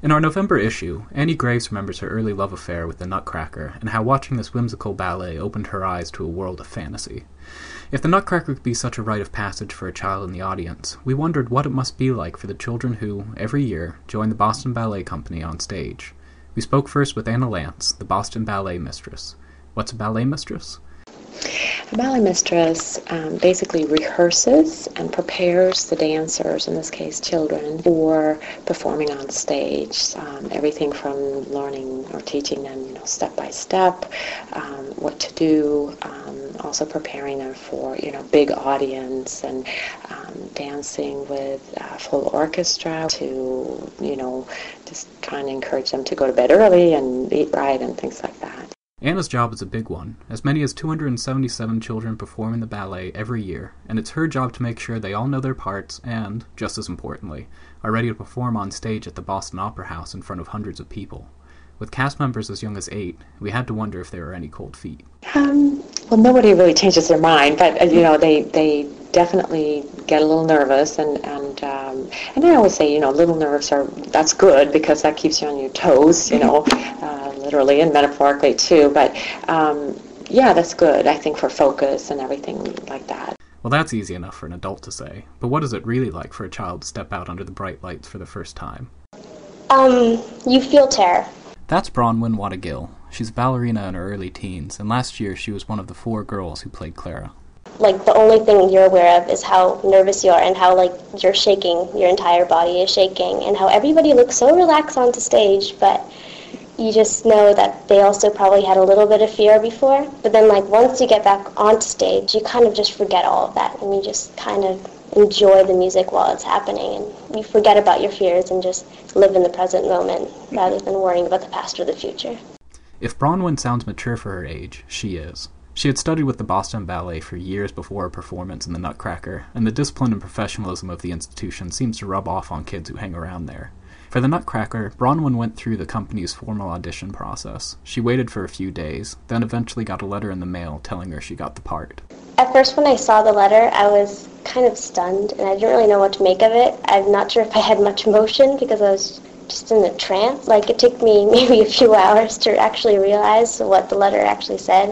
In our November issue, Annie Graves remembers her early love affair with the Nutcracker and how watching this whimsical ballet opened her eyes to a world of fantasy. If the Nutcracker could be such a rite of passage for a child in the audience, we wondered what it must be like for the children who, every year, join the Boston Ballet Company on stage. We spoke first with Anna Lance, the Boston Ballet Mistress. What's a ballet mistress? A ballet mistress basically rehearses and prepares the dancers, in this case children, for performing on stage. Everything from learning or teaching them, step by step, what to do, also preparing them for, big audience and dancing with full orchestra to, just trying to encourage them to go to bed early and eat right and things like that. Anna's job is a big one. As many as 277 children perform in the ballet every year, and it's her job to make sure they all know their parts and, just as importantly, are ready to perform on stage at the Boston Opera House in front of hundreds of people. With cast members as young as 8, we had to wonder if there were any cold feet. Well, nobody really changes their mind, but they definitely get a little nervous, and I always say, little nerves that's good because that keeps you on your toes, literally and metaphorically too. But that's good, I think, for focus and everything like that. Well, that's easy enough for an adult to say, but what is it really like for a child to step out under the bright lights for the first time? You feel terror. That's Bronwyn Wadagill. She's a ballerina in her early teens, and last year she was one of the 4 girls who played Clara. Like, the only thing you're aware of is how nervous you are and how, you're shaking, your entire body is shaking, and how everybody looks so relaxed onto stage, but you just know that they also probably had a little bit of fear before. But then, once you get back onto stage, you kind of just forget all of that, and you just kind of enjoy the music while it's happening, and you forget about your fears and just live in the present moment rather than worrying about the past or the future. If Bronwyn sounds mature for her age, she is. She had studied with the Boston Ballet for years before her performance in the Nutcracker, and the discipline and professionalism of the institution seems to rub off on kids who hang around there. For the Nutcracker, Bronwyn went through the company's formal audition process. She waited for a few days, then eventually got a letter in the mail telling her she got the part. At first, when I saw the letter, I was kind of stunned, and I didn't really know what to make of it. I'm not sure if I had much emotion because I was just in a trance. It took me maybe a few hours to actually realize what the letter actually said.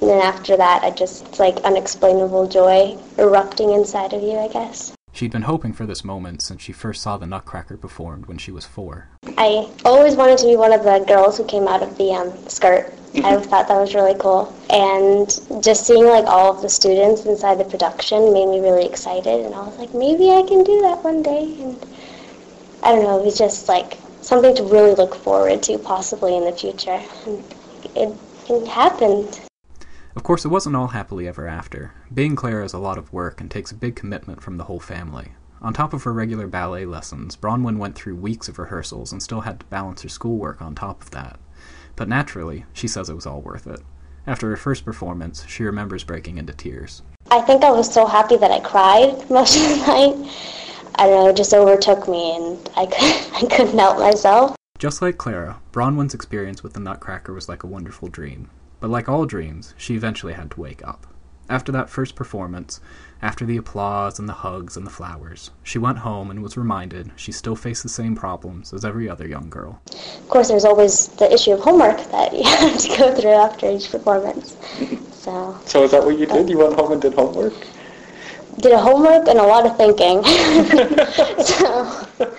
And then after that, it's like unexplainable joy erupting inside of you, I guess. She'd been hoping for this moment since she first saw the Nutcracker performed when she was 4. I always wanted to be one of the girls who came out of the skirt. I thought that was really cool. And just seeing all of the students inside the production made me really excited. And I was like, maybe I can do that one day. And I don't know, it was just something to really look forward to possibly in the future. And it happened. Of course, it wasn't all happily ever after. Being Clara is a lot of work and takes a big commitment from the whole family. On top of her regular ballet lessons, Bronwyn went through weeks of rehearsals and still had to balance her schoolwork on top of that. But naturally, she says it was all worth it. After her first performance, she remembers breaking into tears. I think I was so happy that I cried most of the night. I don't know, it just overtook me and I couldn't help myself. Just like Clara, Bronwyn's experience with the Nutcracker was like a wonderful dream. But like all dreams, she eventually had to wake up. After that first performance, after the applause and the hugs and the flowers, she went home and was reminded she still faced the same problems as every other young girl. Of course, there's always the issue of homework that you have to go through after each performance. So is that what you did? You went home and did homework? Did a homework and a lot of thinking. So